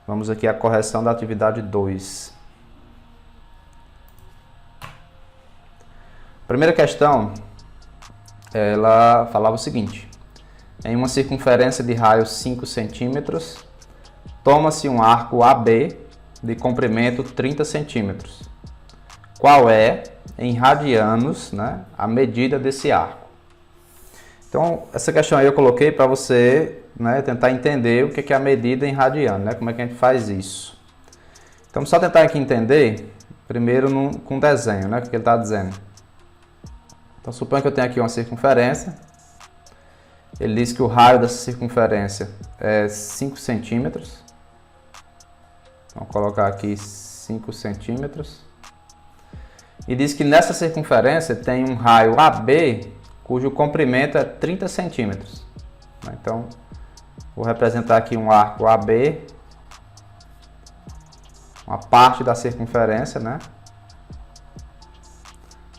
Vamos aqui à correção da atividade 2. Primeira questão, ela falava o seguinte: em uma circunferência de raio 5 centímetros, toma-se um arco AB de comprimento 30 centímetros. Qual é, em radianos, né, a medida desse arco? Então, essa questão aí eu coloquei para você, né, tentar entender o que é a medida em radiano, né, como é que a gente faz isso. Então, só tentar aqui entender, primeiro com desenho, né, o que ele está dizendo. Então, suponha que eu tenho aqui uma circunferência. Ele diz que o raio dessa circunferência é 5 centímetros. Vamos colocar aqui 5 centímetros. E diz que nessa circunferência tem um raio AB, cujo comprimento é 30 centímetros. Então, vou representar aqui um arco AB, uma parte da circunferência, né?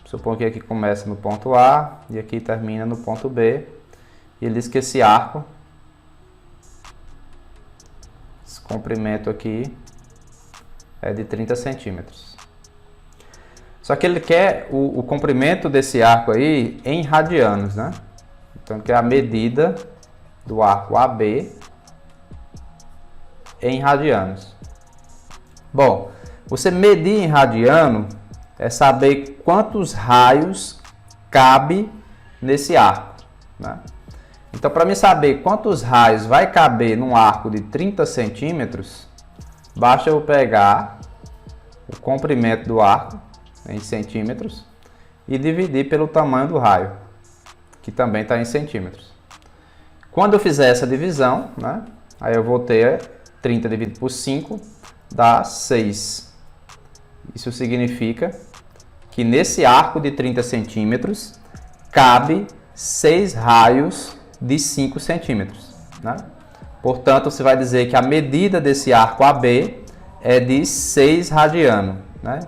Suponho que aqui começa no ponto A e aqui termina no ponto B. E ele diz que esse arco, esse comprimento aqui, é de 30 centímetros. Só que ele quer o comprimento desse arco aí em radianos, né? Então, ele quer a medida do arco AB em radianos. Bom, você medir em radiano é saber quantos raios cabe nesse arco, né? Então, para mim saber quantos raios vai caber num arco de 30 centímetros, basta eu pegar o comprimento do arco em centímetros e dividir pelo tamanho do raio, que também está em centímetros. Quando eu fizer essa divisão, né, aí eu vou ter 30 dividido por 5, dá 6. Isso significa que nesse arco de 30 centímetros cabe 6 raios de 5 centímetros. Né? Portanto, você vai dizer que a medida desse arco AB é de 6 radiano. Né?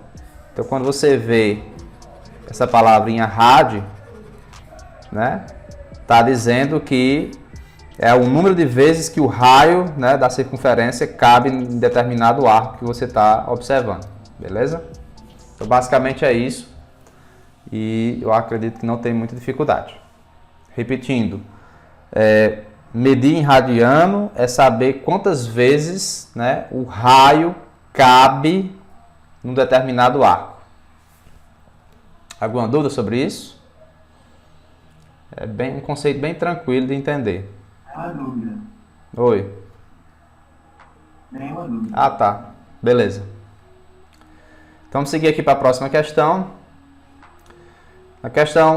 Então, quando você vê essa palavrinha rad, né, está dizendo que é o número de vezes que o raio, né, da circunferência cabe em determinado arco que você está observando. Beleza? Então, basicamente é isso. E eu acredito que não tem muita dificuldade. Repetindo, medir em radiano é saber quantas vezes, né, o raio cabe num determinado arco. Alguma dúvida sobre isso? É um conceito bem tranquilo de entender. Uma dúvida. Oi. Nenhuma dúvida. Ah, tá. Beleza. Então, vamos seguir aqui para a próxima questão.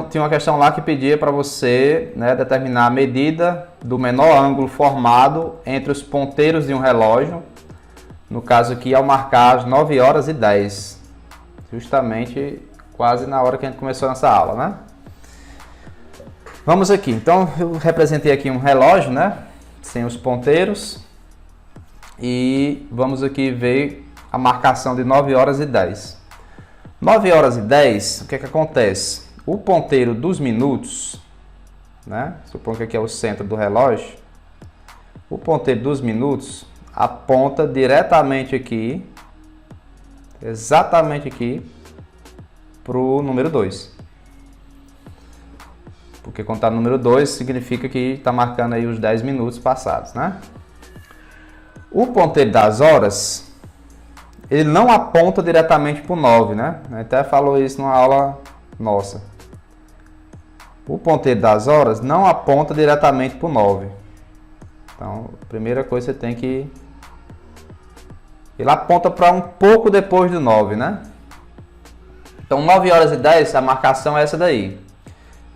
Tinha uma questão lá que pedia para você, né, determinar a medida do menor ângulo formado entre os ponteiros de um relógio, no caso aqui ao marcar as 9 horas e 10, justamente quase na hora que a gente começou essa aula, né? Vamos aqui, então eu representei aqui um relógio, né, sem os ponteiros, e vamos aqui ver a marcação de 9 horas e 10. 9 horas e 10, o que é que acontece? O ponteiro dos minutos, né? Suponho que aqui é o centro do relógio. O ponteiro dos minutos aponta diretamente aqui, exatamente aqui, para o número 2. Porque quando está no número 2, significa que está marcando aí os 10 minutos passados, né? O ponteiro das horas, ele não aponta diretamente para o 9, né? Até falou isso numa aula nossa. O ponteiro das horas não aponta diretamente para o 9. Então, a primeira coisa você tem que... Ele aponta para um pouco depois do 9, né? Então, 9 horas e 10, a marcação é essa daí.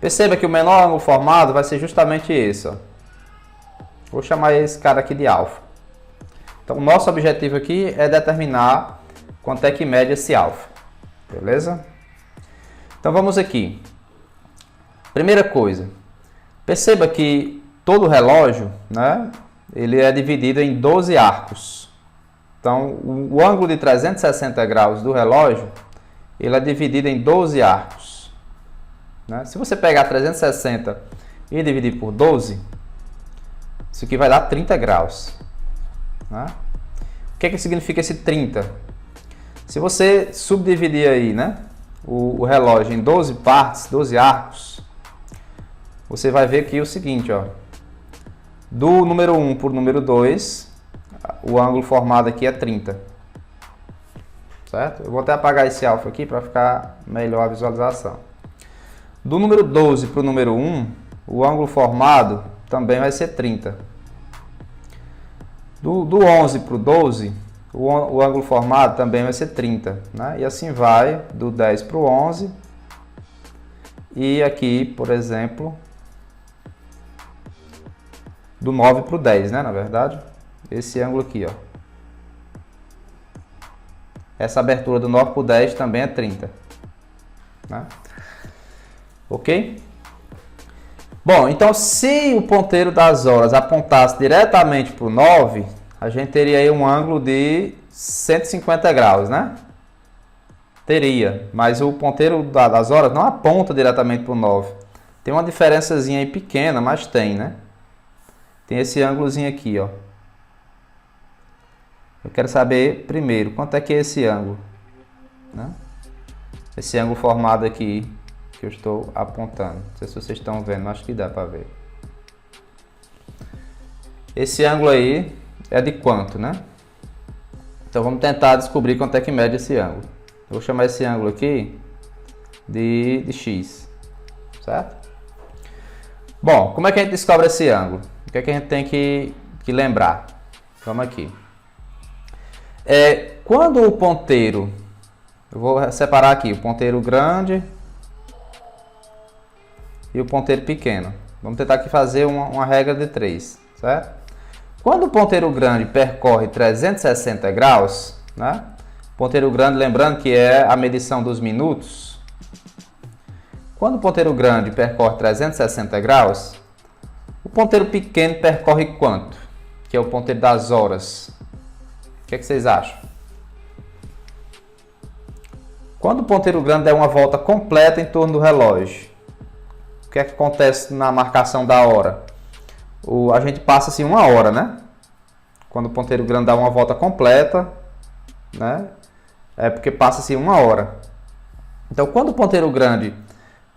Perceba que o menor ângulo formado vai ser justamente esse, ó. Vou chamar esse cara aqui de alfa. Então, o nosso objetivo aqui é determinar quanto é que mede esse alfa. Beleza? Então, vamos aqui. Primeira coisa, perceba que todo relógio, né, ele é dividido em 12 arcos. Então, o ângulo de 360 graus do relógio, ele é dividido em 12 arcos. Né? Se você pegar 360 e dividir por 12, isso aqui vai dar 30 graus. Né? O que é que significa esse 30? Se você subdividir aí, né, o relógio em 12 partes, 12 arcos, você vai ver aqui o seguinte, ó. Do número 1 para o número 2, o ângulo formado aqui é 30. Certo? Eu vou até apagar esse alfa aqui para ficar melhor a visualização. Do número 12 para o número 1, o ângulo formado também vai ser 30. Do 11 para o 12, o ângulo formado também vai ser 30. Né? E assim vai do 10 para o 11. E aqui, por exemplo, do 9 para o 10, né? Na verdade, esse ângulo aqui, ó. Essa abertura do 9 para o 10 também é 30. Né? Ok? Bom, então se o ponteiro das horas apontasse diretamente para o 9, a gente teria aí um ângulo de 150 graus, né? Teria, mas o ponteiro das horas não aponta diretamente para o 9. Tem uma diferençazinha aí pequena, mas tem, né? Tem esse ângulozinho aqui, ó. Eu quero saber primeiro quanto é que é esse ângulo, né? Esse ângulo formado aqui que eu estou apontando. Não sei se vocês estão vendo, acho que dá para ver. Esse ângulo aí é de quanto, né? Então vamos tentar descobrir quanto é que mede esse ângulo. Eu vou chamar esse ângulo aqui de x, certo? Bom, como é que a gente descobre esse ângulo? O que é que a gente tem que lembrar? Vamos aqui. Quando o ponteiro, eu vou separar aqui o ponteiro grande e o ponteiro pequeno. Vamos tentar aqui fazer uma regra de 3, certo? Quando o ponteiro grande percorre 360 graus, né? Ponteiro grande, lembrando que é a medição dos minutos. Quando o ponteiro grande percorre 360 graus, o ponteiro pequeno percorre quanto? Que é o ponteiro das horas. O que é que vocês acham? Quando o ponteiro grande der uma volta completa em torno do relógio, o que é que acontece na marcação da hora? A gente passa assim 1 hora, né? Quando o ponteiro grande dá uma volta completa, né? É porque passa assim 1 hora. Então, quando o ponteiro grande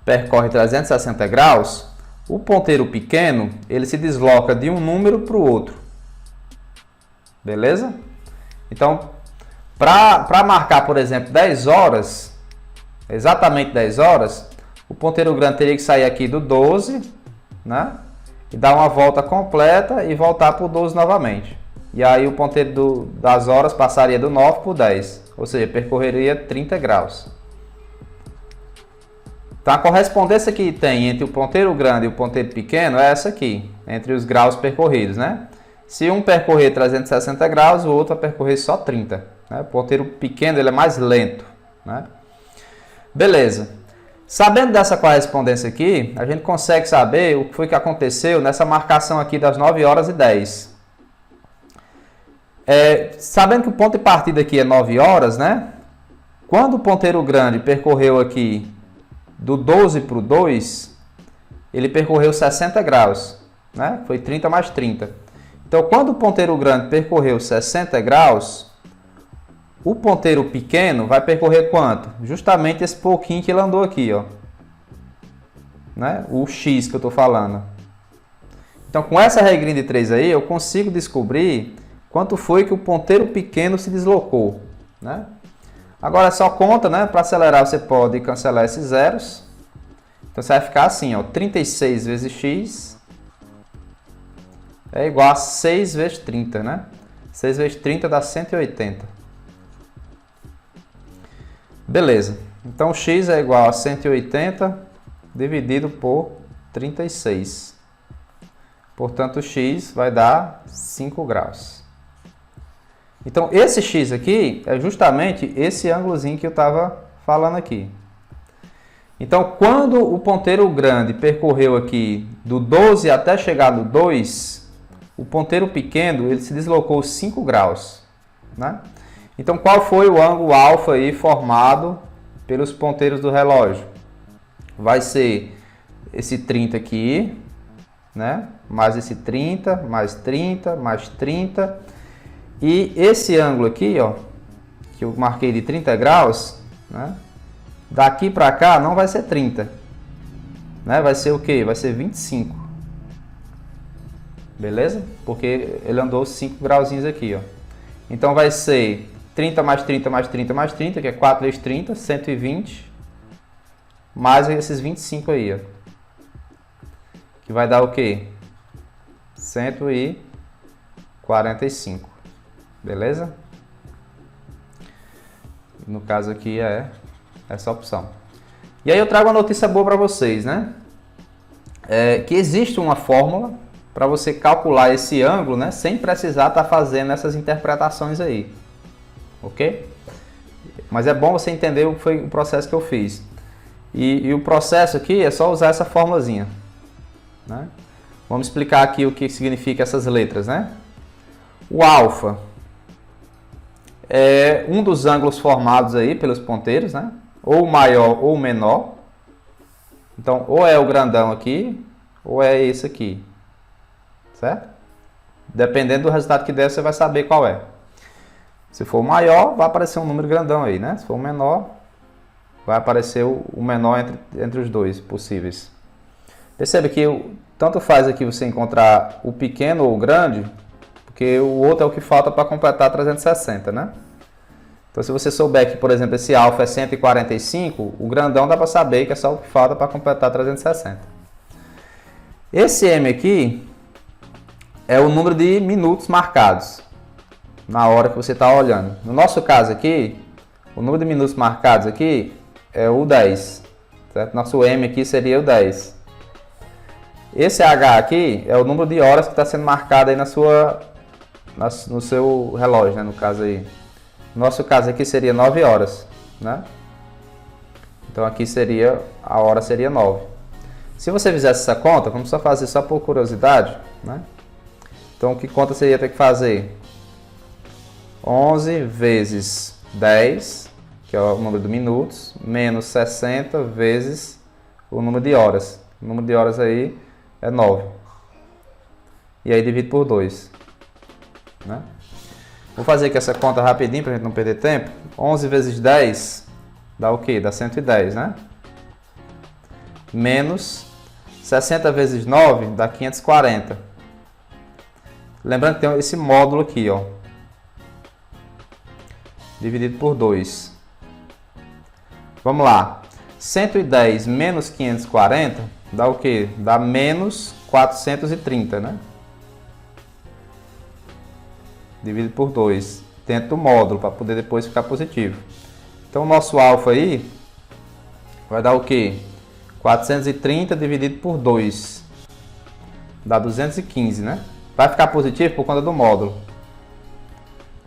percorre 360 graus, o ponteiro pequeno ele se desloca de um número para o outro. Beleza? Então, para marcar, por exemplo, 10 horas, exatamente 10 horas, o ponteiro grande teria que sair aqui do 12, né? E dar uma volta completa e voltar para o 12 novamente. E aí o ponteiro das horas passaria do 9 para o 10, ou seja, percorreria 30 graus. Então a correspondência que tem entre o ponteiro grande e o ponteiro pequeno é essa aqui, entre os graus percorridos, né? Se um percorrer 360 graus, o outro vai percorrer só 30. Né? O ponteiro pequeno ele é mais lento. Né? Beleza. Sabendo dessa correspondência aqui, a gente consegue saber o que foi que aconteceu nessa marcação aqui das 9 horas e 10. Sabendo que o ponto de partida aqui é 9 horas, né? Quando o ponteiro grande percorreu aqui do 12 para o 2, ele percorreu 60 graus. Né? Foi 30 mais 30. Então, quando o ponteiro grande percorreu 60 graus, o ponteiro pequeno vai percorrer quanto? Justamente esse pouquinho que ele andou aqui, ó. Né? O x que eu estou falando. Então, com essa regrinha de 3 aí, eu consigo descobrir quanto foi que o ponteiro pequeno se deslocou. Né? Agora é só conta, né? Para acelerar você pode cancelar esses zeros. Então, você vai ficar assim, ó, 36 vezes x é igual a 6 vezes 30, né? 6 vezes 30 dá 180. Beleza. Então, x é igual a 180 dividido por 36. Portanto, x vai dar 5 graus. Então, esse x aqui é justamente esse ângulozinho que eu estava falando aqui. Então, quando o ponteiro grande percorreu aqui do 12 até chegar no 2, o ponteiro pequeno ele se deslocou 5 graus. Né? Então, qual foi o ângulo alfa aí formado pelos ponteiros do relógio? Vai ser esse 30 aqui, né? Mais esse 30, mais 30, mais 30. E esse ângulo aqui, ó, que eu marquei de 30 graus, né? Daqui para cá não vai ser 30, né? Vai ser o quê? Vai ser 25. Beleza? Porque ele andou 5 grauzinhos aqui, ó. Então vai ser 30 mais 30 mais 30 mais 30, que é 4 vezes 30, 120, mais esses 25 aí, ó. Que vai dar o quê? 145. Beleza? No caso aqui é essa opção. E aí eu trago uma notícia boa para vocês, né? Que existe uma fórmula para você calcular esse ângulo, né? Sem precisar estar fazendo essas interpretações aí. Ok? Mas é bom você entender o que foi o processo que eu fiz. E o processo aqui é só usar essa formulazinha, né? Vamos explicar aqui o que significa essas letras, né? O alfa é um dos ângulos formados aí pelos ponteiros, né? Ou maior ou menor. Então, ou é o grandão aqui, ou é esse aqui. Certo? Dependendo do resultado que der, você vai saber qual é. Se for maior, vai aparecer um número grandão aí, né? Se for menor, vai aparecer o menor entre os dois possíveis. Percebe que tanto faz aqui você encontrar o pequeno ou o grande, porque o outro é o que falta para completar 360, né? Então, se você souber que, por exemplo, esse alfa é 145, o grandão dá para saber que é só o que falta para completar 360. Esse M aqui é o número de minutos marcados na hora que você está olhando. No nosso caso aqui, o número de minutos marcados aqui é o 10. Certo? Nosso M aqui seria o 10. Esse H aqui é o número de horas que está sendo marcado aí no seu relógio, né? No caso aí. No nosso caso aqui seria 9 horas, né? Então aqui seria, a hora seria 9. Se você fizesse essa conta, vamos só fazer só por curiosidade, né? Então que conta você ia ter que fazer? 11 vezes 10, que é o número de minutos, menos 60 vezes o número de horas. O número de horas aí é 9. E aí divide por 2. Né? Vou fazer aqui essa conta rapidinho para a gente não perder tempo. 11 vezes 10 dá o quê? Dá 110, né? Menos 60 vezes 9 dá 540. Lembrando que tem esse módulo aqui, ó. Dividido por 2. Vamos lá. 110 menos 540 dá o quê? Dá menos 430, né? Dividido por 2. Dentro do módulo, para poder depois ficar positivo. Então, o nosso alfa aí vai dar o quê? 430 dividido por 2. Dá 215, né? Vai ficar positivo por conta do módulo.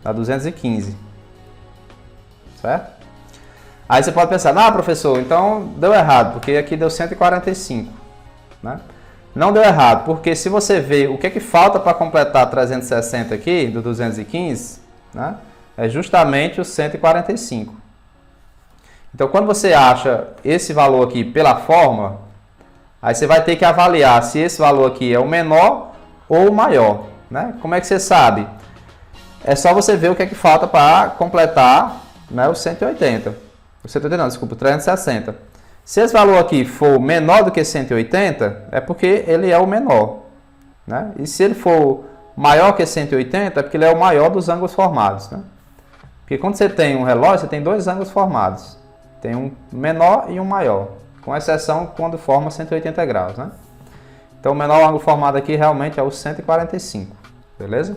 Dá 215. Certo? Aí você pode pensar, não, professor, então deu errado, porque aqui deu 145. Né? Não deu errado, porque se você ver o que é que falta para completar 360 aqui, do 215, né? É justamente o 145. Então, quando você acha esse valor aqui pela fórmula, aí você vai ter que avaliar se esse valor aqui é o menor ou o maior. Né? Como é que você sabe? É só você ver o que é que falta para completar, né, o 180. O 180 não, desculpa, o 360. Se esse valor aqui for menor do que 180, é porque ele é o menor. Né? E se ele for maior que 180, é porque ele é o maior dos ângulos formados. Né? Porque quando você tem um relógio, você tem dois ângulos formados. Tem um menor e um maior. Com exceção quando forma 180 graus. Né? Então o menor ângulo formado aqui realmente é o 145. Beleza?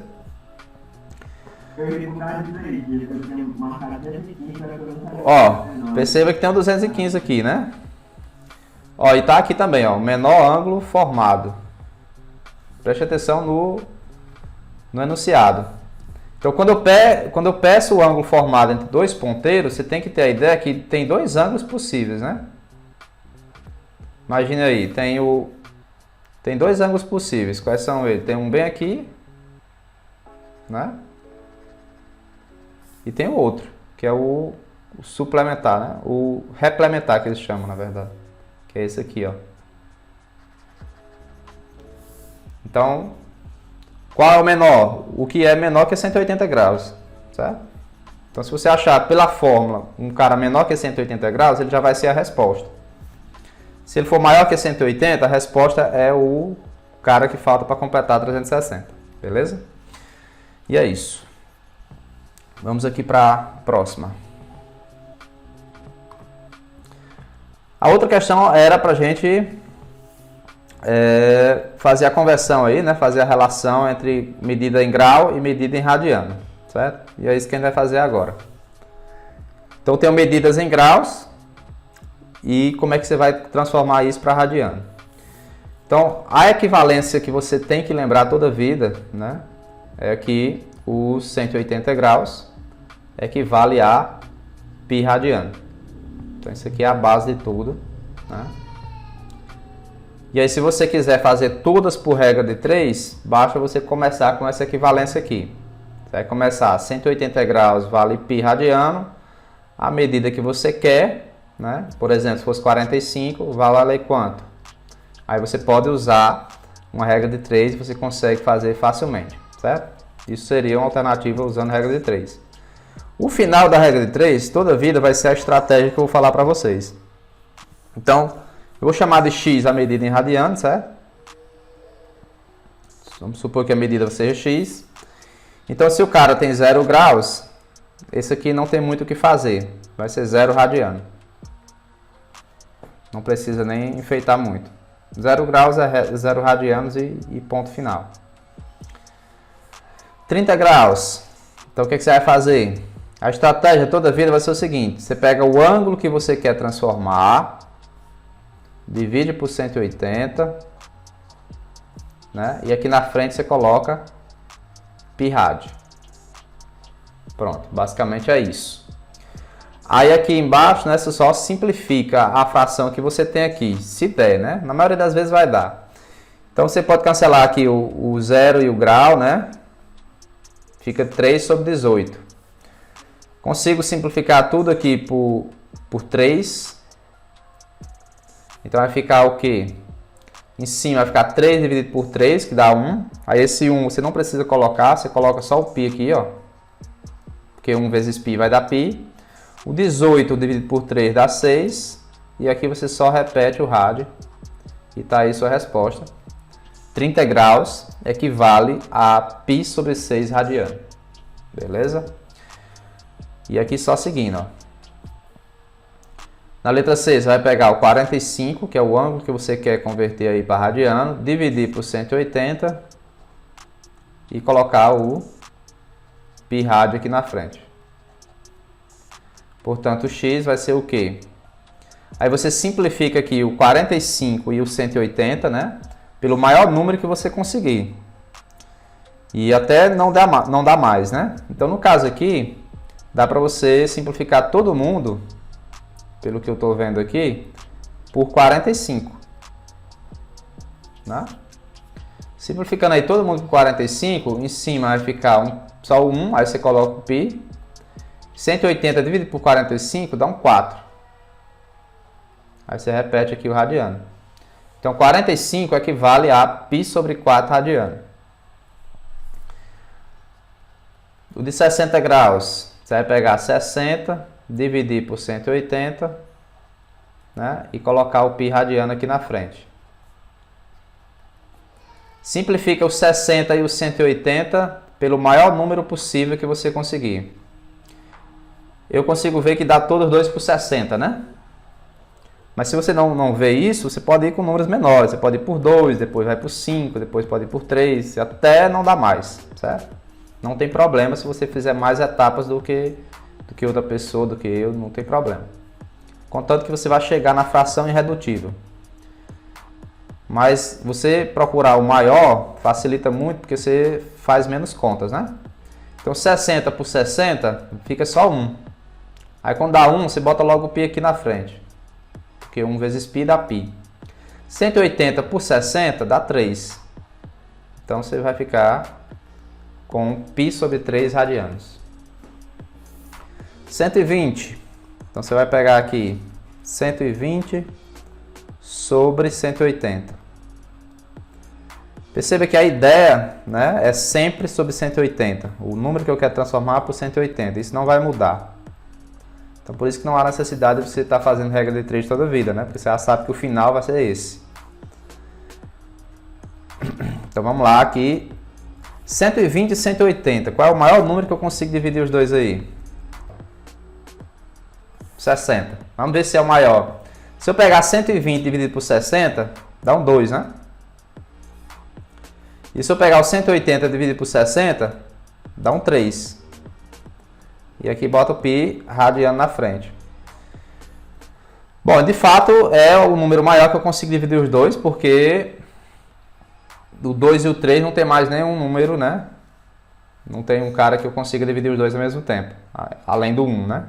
Ó, perceba que tem um 215 aqui, né? Ó, e tá aqui também, ó, menor ângulo formado. Preste atenção no enunciado. Então, quando eu peço o ângulo formado entre dois ponteiros, você tem que ter a ideia que tem dois ângulos possíveis, né? Imagina aí, tem dois ângulos possíveis. Quais são eles? Tem um bem aqui, né? E tem o outro, que é o suplementar, né? O replementar que eles chamam, na verdade. Que é esse aqui, ó. Então, Qual é o menor? O que é menor que 180 graus, certo? Então, se você achar pela fórmula um cara menor que 180 graus, ele já vai ser a resposta. Se ele for maior que 180, a resposta é o cara que falta para completar 360, beleza? E é isso. Vamos aqui para a próxima. A outra questão era para a gente fazer a conversão aí, né? Fazer a relação entre medida em grau e medida em radiano, certo? E é isso que a gente vai fazer agora. Então, eu tenho medidas em graus e como é que você vai transformar isso para radiano. Então, a equivalência que você tem que lembrar toda a vida, né? É que os 180 graus equivale a π radiano. Então, isso aqui é a base de tudo, né? E aí, se você quiser fazer todas por regra de 3, basta você começar com essa equivalência aqui. Você vai começar 180 graus vale π radiano, a medida que você quer, né? Por exemplo, se fosse 45, vai valer quanto? Aí você pode usar uma regra de 3 e você consegue fazer facilmente, certo? Isso seria uma alternativa usando a regra de 3. O final da regra de 3, toda a vida, vai ser a estratégia que eu vou falar para vocês. Então, eu vou chamar de x a medida em radiano, certo? Vamos supor que a medida seja x. Então, se o cara tem 0 graus, esse aqui não tem muito o que fazer. Vai ser 0 radiano. Não precisa nem enfeitar muito. 0 graus é 0 radianos e ponto final. 30 graus. Então, o que você vai fazer? A estratégia toda a vida vai ser o seguinte. Você pega o ângulo que você quer transformar, divide por 180, né? E aqui na frente você coloca π rádio. Pronto, basicamente é isso. Aí aqui embaixo, né, você só simplifica a fração que você tem aqui, se der, né? Na maioria das vezes vai dar. Então você pode cancelar aqui o 0 e o grau, né? Fica 3 sobre 18. Consigo simplificar tudo aqui por 3. Então vai ficar o quê? Em cima vai ficar 3 dividido por 3, que dá 1. Aí esse 1 você não precisa colocar, você coloca só o π aqui, ó. Porque 1 vezes π vai dar π. O 18 dividido por 3 dá 6. E aqui você só repete o rádio. E tá aí sua resposta. 30 graus equivale a π sobre 6 radiano. Beleza? E aqui só seguindo, ó. Na letra C, você vai pegar o 45, que é o ângulo que você quer converter aí para radiano, dividir por 180 e colocar o π rádio aqui na frente. Portanto, o x vai ser o quê? Aí você simplifica aqui o 45 e o 180, né? Pelo maior número que você conseguir. E até não dá mais, né? Então, no caso aqui, dá para você simplificar todo mundo, pelo que eu estou vendo aqui, por 45. Né? Simplificando aí todo mundo por 45, em cima vai ficar só o 1, aí você coloca o π. 180 dividido por 45 dá um 4. Aí você repete aqui o radiano. Então, 45 equivale a π sobre 4 radiano. O de 60 graus, você vai pegar 60, dividir por 180, né? E colocar o π radiano aqui na frente. Simplifica os 60 e os 180 pelo maior número possível que você conseguir. Eu consigo ver que dá todos os dois por 60, né? Mas se você não vê isso, você pode ir com números menores. Você pode ir por 2, depois vai por 5, depois pode ir por 3, até não dá mais, certo? Não tem problema se você fizer mais etapas do que outra pessoa, do que eu, não tem problema. Contanto que você vai chegar na fração irredutível. Mas você procurar o maior facilita muito porque você faz menos contas, né? Então 60 por 60 fica só 1. Aí quando dá 1, você bota logo o π aqui na frente. Porque 1 vezes π dá π. 180 por 60 dá 3. Então você vai ficar com π sobre 3 radianos. 120. Então você vai pegar aqui 120 sobre 180. Perceba que a ideia, né, é sempre sobre 180. O número que eu quero transformar por 180. Isso não vai mudar. Então, por isso que não há necessidade de você estar fazendo regra de 3 toda a vida, né? Porque você já sabe que o final vai ser esse. Então, vamos lá aqui. 120 e 180. Qual é o maior número que eu consigo dividir os dois aí? 60. Vamos ver se é o maior. Se eu pegar 120 dividido por 60, dá um 2, né? E se eu pegar o 180 dividido por 60, dá um 3. E aqui bota o pi radiano na frente. Bom, de fato é o número maior que eu consigo dividir os dois, porque o 2 e o 3 não tem mais nenhum número, né? Não tem um cara que eu consiga dividir os dois ao mesmo tempo. Além do 1, né?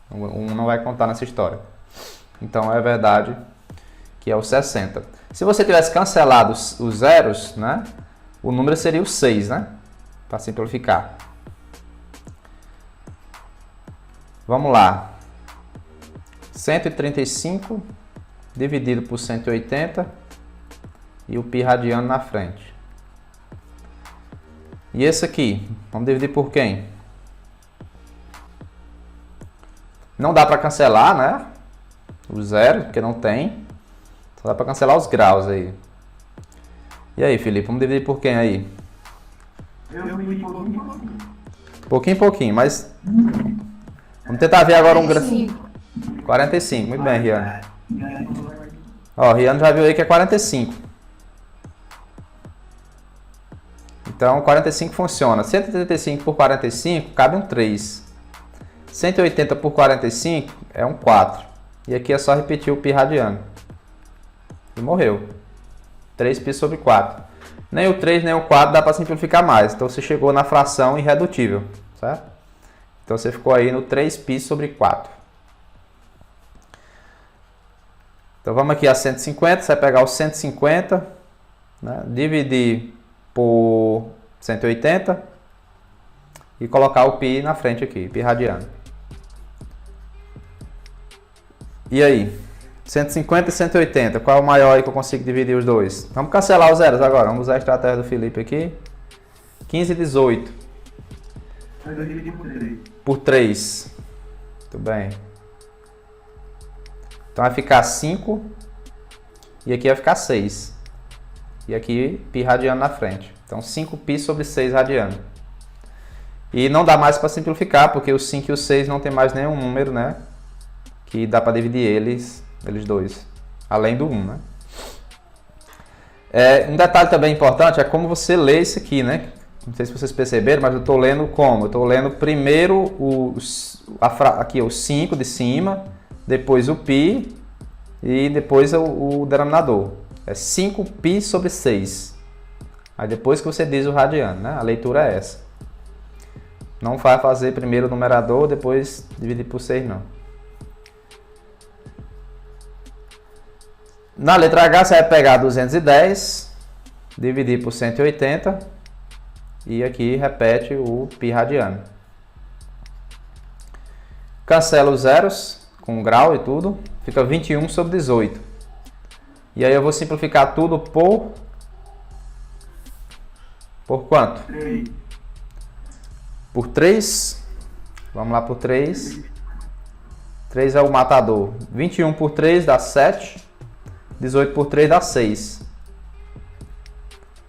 O 1 não vai contar nessa história. Então é verdade que é o 60. Se você tivesse cancelado os zeros, né? O número seria o 6, né? Para simplificar. Vamos lá. 135 dividido por 180 e o pi radiano na frente. E esse aqui, vamos dividir por quem? Não dá para cancelar, né? O zero, porque não tem. Só dá para cancelar os graus aí. E aí, Felipe, vamos dividir por quem aí? Pouquinho em pouquinho, mas... Vamos tentar ver agora um gráfico. 45, muito bem, Rian. Ó, Rian já viu aí que é 45. Então, 45 funciona. 135 por 45 cabe um 3. 180 por 45 é um 4. E aqui é só repetir o pi radiano. E morreu. 3π sobre 4. Nem o 3 nem o 4 dá para simplificar mais. Então você chegou na fração irredutível, certo? Então você ficou aí no 3π sobre 4. Então vamos aqui a 150. Você vai pegar o 150, né, dividir por 180 e colocar o pi na frente aqui, pi radiano. E aí? 150 e 180, qual é o maior aí que eu consigo dividir os dois? Vamos cancelar os zeros agora, vamos usar a estratégia do Felipe aqui. 15 e 18. Por 3. Muito bem. Então vai ficar 5 e aqui vai ficar 6. E aqui pi radiano na frente. Então 5π sobre 6 radiano. E não dá mais para simplificar, porque o 5 e o 6 não tem mais nenhum número, né? Que dá para dividir eles dois, além do 1, né? Um detalhe também importante é como você lê isso aqui, né? Não sei se vocês perceberam, mas eu estou lendo como? Eu estou lendo primeiro aqui o 5 de cima, depois o pi e depois o denominador. É 5π sobre 6. Aí depois que você diz o radiano, né? A leitura é essa. Não vai fazer primeiro o numerador, depois dividir por 6, não. Na letra H você vai pegar 210, dividir por 180 e aqui repete o pi radiano. Cancela os zeros com grau e tudo, fica 21 sobre 18. E aí eu vou simplificar tudo por quanto? 3. Por 3. Vamos lá por 3. 3 é o matador. 21 por 3 dá 7. 18 por 3 dá 6.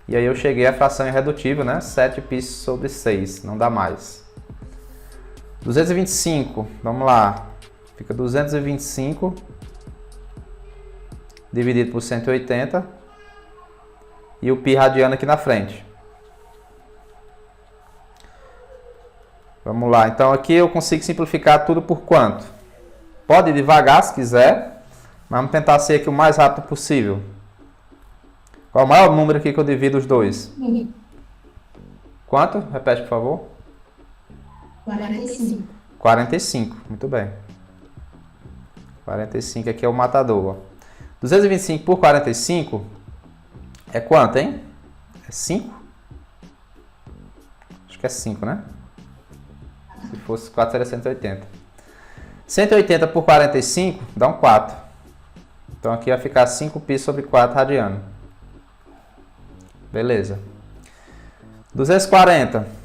E aí eu cheguei à fração irredutível, né? 7π sobre 6. Não dá mais. 225. Vamos lá. Fica 225 dividido por 180. E o pi radiano aqui na frente. Vamos lá. Então aqui eu consigo simplificar tudo por quanto? Pode ir devagar se quiser. Mas vamos tentar ser aqui o mais rápido possível. Qual é o maior número aqui que eu divido os dois? Quanto? Repete, por favor. 45. 45, muito bem. 45 aqui é o matador. Ó. 225 por 45 é quanto, hein? É 5? Acho que é 5, né? Se fosse 4 seria 180. 180 por 45 dá um 4. Então aqui vai ficar 5π sobre 4 radiano. Beleza. 240.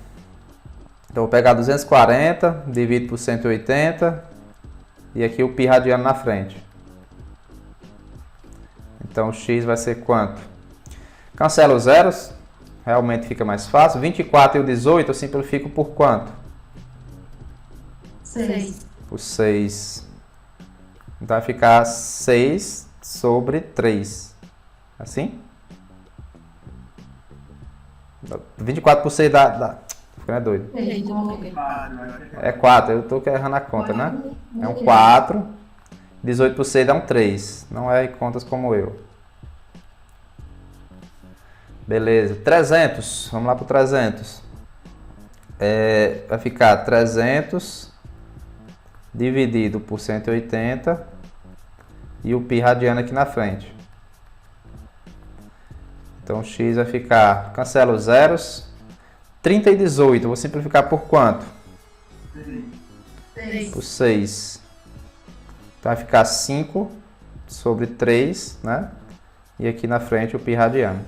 Então, vou pegar 240, divido por 180 e aqui o π radiano na frente. Então, o x vai ser quanto? Cancela os zeros, realmente fica mais fácil. 24 e o 18 eu simplifico por quanto? 6. Por 6. Então, vai ficar 6 sobre 3. Assim? 24 por 6 dá... Ficando doido. É 4, eu tô errando a conta, né? É um 4. 18 por 6 dá um 3. Não é contas como eu. Beleza. 300. Vamos lá pro 300. Vai ficar 300 dividido por 180 e o π radiano aqui na frente. Então, x vai ficar... Cancela os zeros. 30 e 18, eu vou simplificar por quanto? 6. Por 6. Então vai ficar 5 sobre 3, né? E aqui na frente o π radiano.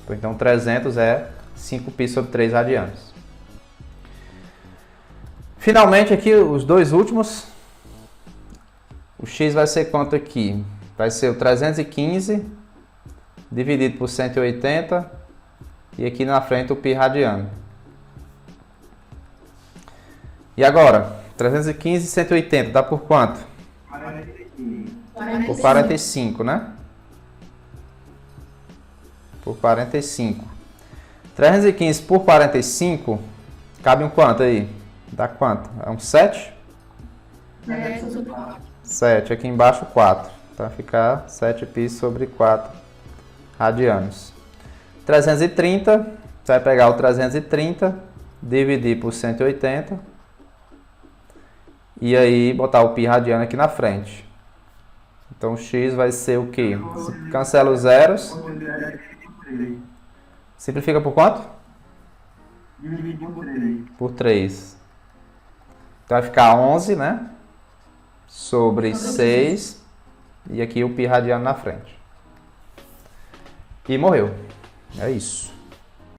Então 300 é 5π sobre 3 radianos. Finalmente aqui os dois últimos. O x vai ser quanto aqui? Vai ser o 315 dividido por 180. E aqui na frente o π radiano. E agora? 315 e 180 dá por quanto? 45. Por 45, né? Por 45. 315 por 45, cabe um quanto aí? Dá quanto? É um 7? 7. Aqui embaixo 4. Então vai ficar 7π sobre 4 radianos. 330, você vai pegar o 330, dividir por 180 e aí botar o π radiano aqui na frente. Então, x vai ser o quê? Cancela os zeros. Simplifica por quanto? Por 3. Então, vai ficar 11, né? Sobre 6 e aqui o π radiano na frente. E morreu. É isso.